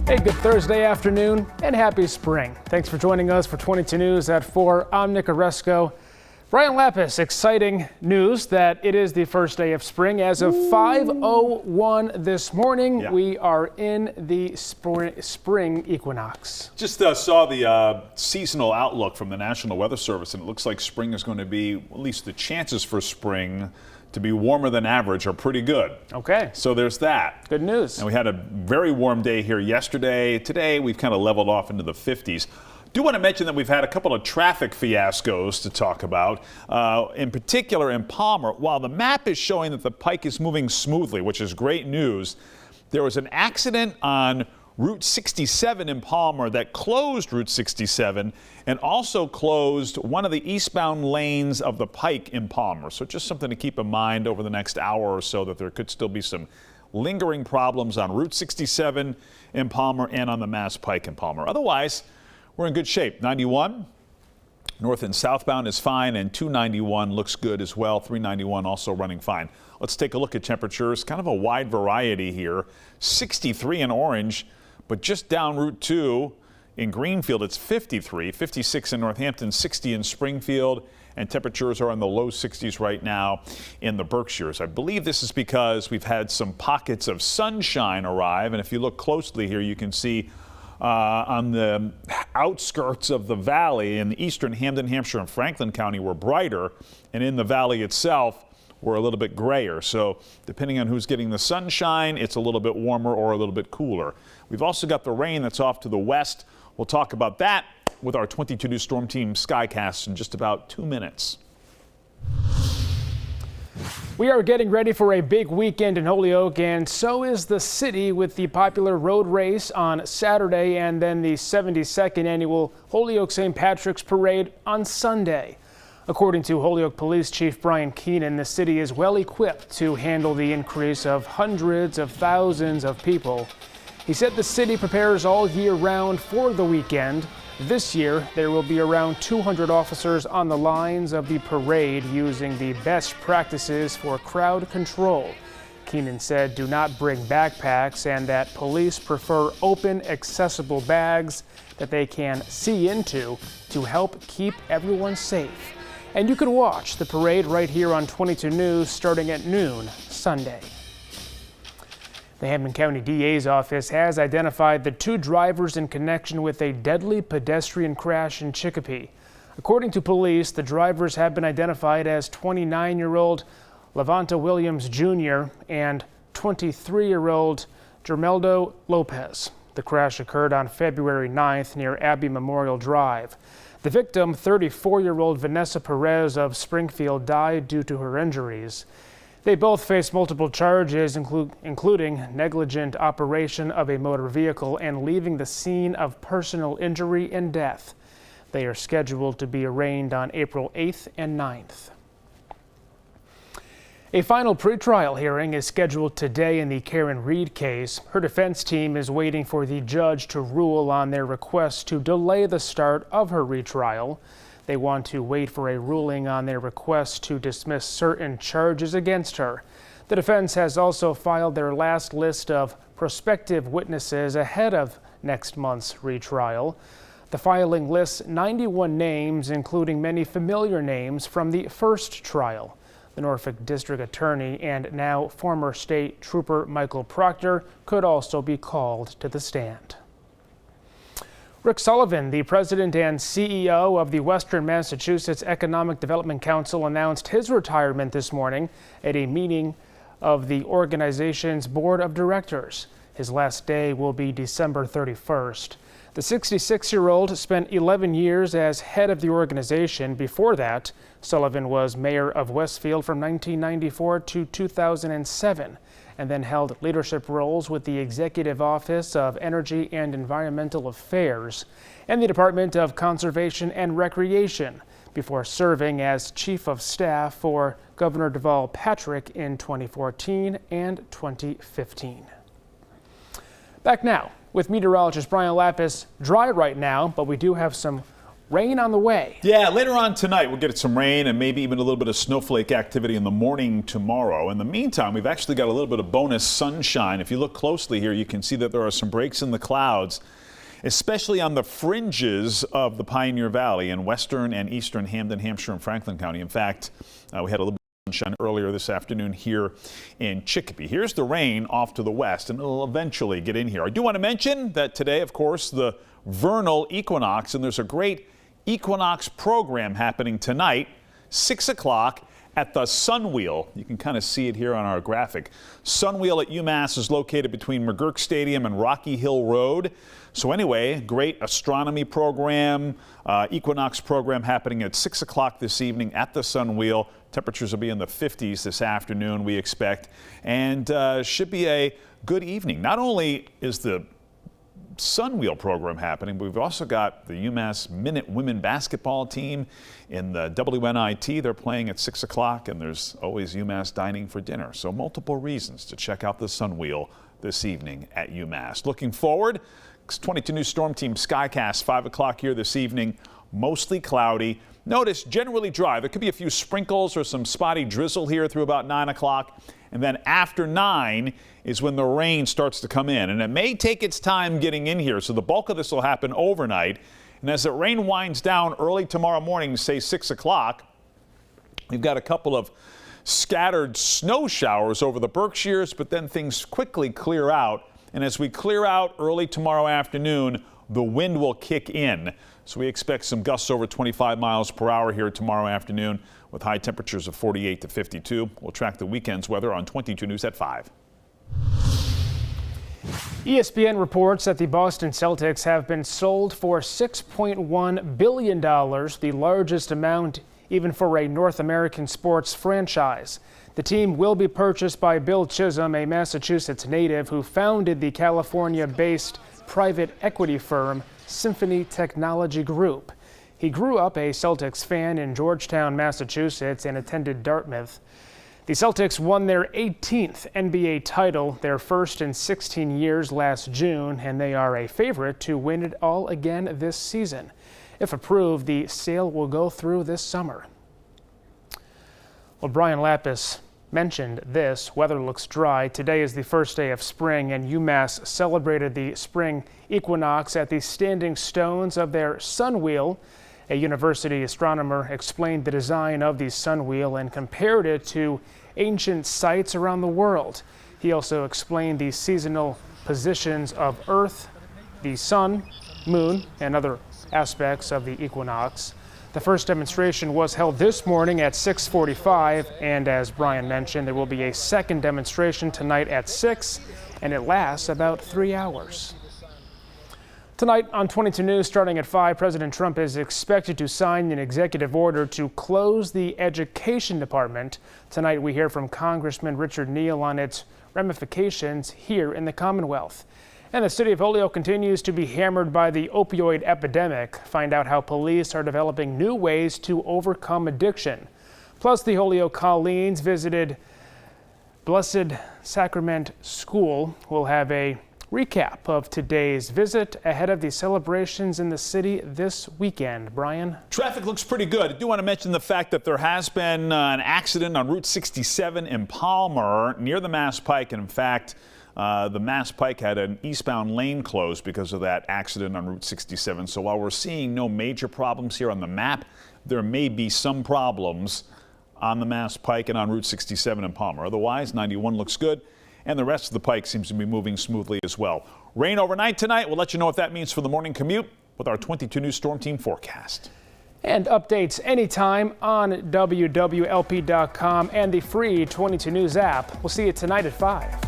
Hey, good Thursday afternoon and happy spring. Thanks for joining us for 22 News at 4. I'm Nick Oresco. Brian Lapis, exciting news that it is the first day of spring. As of 5:01 this morning, we are in the spring equinox. Just saw the seasonal outlook from the National Weather Service, and it looks like spring is going to be, at least the chances for spring to be warmer than average are pretty good. Okay. So there's that. Good news. And we had a very warm day here yesterday. Today we've kind of leveled off into the 50s. Do want to mention that we've had a couple of traffic fiascos to talk about. In particular in Palmer, while the map is showing that the Pike is moving smoothly, which is great news, there was an accident on Route 67 in Palmer that closed Route 67 and also closed one of the eastbound lanes of the Pike in Palmer. So just something to keep in mind over the next hour or so, that there could still be some lingering problems on Route 67 in Palmer and on the Mass Pike in Palmer. Otherwise, we're in good shape. 91 north and southbound is fine, and 291 looks good as well. 391 also running fine. Let's take a look at temperatures. Kind of a wide variety here. 63 in Orange, but just down Route 2 in Greenfield, it's 53, 56 in Northampton, 60 in Springfield, and temperatures are in the low 60s right now in the Berkshires. I believe this is because we've had some pockets of sunshine arrive, and if you look closely here, you can see on the outskirts of the valley in eastern Hamden, Hampshire, and Franklin County were brighter, and in the valley itself we're a little bit grayer. So depending on who's getting the sunshine, it's a little bit warmer or a little bit cooler. We've also got the rain that's off to the west. We'll talk about that with our 22 News Storm Team Skycast in just about 2 minutes. We are getting ready for a big weekend in Holyoke, and so is the city, with the popular road race on Saturday and then the 72nd annual Holyoke St. Patrick's Parade on Sunday. According to Holyoke Police Chief Brian Keenan, the city is well equipped to handle the increase of hundreds of thousands of people. He said the city prepares all year round for the weekend. This year, there will be around 200 officers on the lines of the parade using the best practices for crowd control. Keenan said do not bring backpacks and that police prefer open, accessible bags that they can see into to help keep everyone safe. And you can watch the parade right here on 22 News starting at noon Sunday. The Hamden County DA's office has identified the 2 drivers in connection with a deadly pedestrian crash in Chicopee. According to police, the drivers have been identified as 29-year-old Levanta Williams Jr. and 23-year-old Germeldo Lopez. The crash occurred on February 9th near Abbey Memorial Drive. The victim, 34-year-old Vanessa Perez of Springfield, died due to her injuries. They both face multiple charges, including negligent operation of a motor vehicle and leaving the scene of personal injury and death. They are scheduled to be arraigned on April 8th and 9th. A final pretrial hearing is scheduled today in the Karen Reed case. Her defense team is waiting for the judge to rule on their request to delay the start of her retrial. They want to wait for a ruling on their request to dismiss certain charges against her. The defense has also filed their last list of prospective witnesses ahead of next month's retrial. The filing lists 91 names, including many familiar names from the first trial. The Norfolk District Attorney and now former State Trooper Michael Proctor could also be called to the stand. Rick Sullivan, the president and CEO of the Western Massachusetts Economic Development Council, announced his retirement this morning at a meeting of the organization's board of directors. His last day will be December 31st. The 66-year-old spent 11 years as head of the organization. Before that, Sullivan was mayor of Westfield from 1994 to 2007, and then held leadership roles with the Executive Office of Energy and Environmental Affairs and the Department of Conservation and Recreation, before serving as Chief of Staff for Governor Deval Patrick in 2014 and 2015. Back now with meteorologist Brian Lapis. Dry right now, but we do have some rain on the way. Yeah, later on tonight we'll get some rain and maybe even a little bit of snowflake activity in the morning tomorrow. In the meantime, we've actually got a little bit of bonus sunshine. If you look closely here, you can see that there are some breaks in the clouds, especially on the fringes of the Pioneer Valley in western and eastern Hamden, Hampshire, and Franklin County. In fact, we had a little bit of sunshine earlier this afternoon here in Chicopee. Here's the rain off to the west, and it'll eventually get in here. I do want to mention that today, of course, the vernal equinox, and there's a great equinox program happening tonight, 6 o'clock at the Sunwheel. You can kind of see it here on our graphic. Sunwheel at UMass is located between McGurk Stadium and Rocky Hill Road. So anyway, great astronomy program, equinox program happening at 6 o'clock this evening at the Sunwheel. Temperatures will be in the 50s this afternoon, we expect, and should be a good evening. Not only is the Sunwheel program happening, but we've also got the UMass Minute Women Basketball team in the WNIT. They're playing at 6 o'clock, and there's always UMass dining for dinner. So multiple reasons to check out the Sunwheel this evening at UMass. Looking forward, 22 News Storm Team Skycast, 5 o'clock here this evening, mostly cloudy. Notice generally dry. There could be a few sprinkles or some spotty drizzle here through about 9 o'clock. And then after 9 is when the rain starts to come in. And it may take its time getting in here, so the bulk of this will happen overnight. And as the rain winds down early tomorrow morning, say 6 o'clock, we've got a couple of scattered snow showers over the Berkshires, but then things quickly clear out. And as we clear out early tomorrow afternoon, the wind will kick in. So we expect some gusts over 25 miles per hour here tomorrow afternoon with high temperatures of 48 to 52. We'll track the weekend's weather on 22 News at 5. ESPN reports that the Boston Celtics have been sold for $6.1 billion, the largest amount even for a North American sports franchise. The team will be purchased by Bill Chisholm, a Massachusetts native who founded the California-based private equity firm Symphony Technology Group. He grew up a Celtics fan in Georgetown, Massachusetts, and attended Dartmouth. The Celtics won their 18th NBA title, their first in 16 years last June, and they are a favorite to win it all again this season. If approved, the sale will go through this summer. Well, Brian Lapis mentioned this. Weather looks dry. Today is the first day of spring, and UMass celebrated the spring equinox at the standing stones of their Sunwheel. A university astronomer explained the design of the Sunwheel and compared it to ancient sites around the world. He also explained the seasonal positions of Earth, the Sun, Moon, and other aspects of the equinox. The first demonstration was held this morning at 6:45, and as Brian mentioned, there will be a second demonstration tonight at 6, and it lasts about 3 hours. Tonight on 22 News, starting at 5, President Trump is expected to sign an executive order to close the Education Department. Tonight we hear from Congressman Richard Neal on its ramifications here in the Commonwealth. And the city of Holyoke continues to be hammered by the opioid epidemic. Find out how police are developing new ways to overcome addiction. Plus, the Holyoke Colleens visited Blessed Sacrament School. We'll have a recap of today's visit ahead of the celebrations in the city this weekend. Brian? Traffic looks pretty good. I do want to mention the fact that there has been an accident on Route 67 in Palmer near the Mass Pike. And in fact, the Mass Pike had an eastbound lane closed because of that accident on Route 67. So while we're seeing no major problems here on the map, there may be some problems on the Mass Pike and on Route 67 in Palmer. Otherwise, 91 looks good, and the rest of the Pike seems to be moving smoothly as well. Rain overnight tonight. We'll let you know what that means for the morning commute with our 22 News Storm Team forecast. And updates anytime on wwlp.com and the free 22 News app. We'll see you tonight at 5.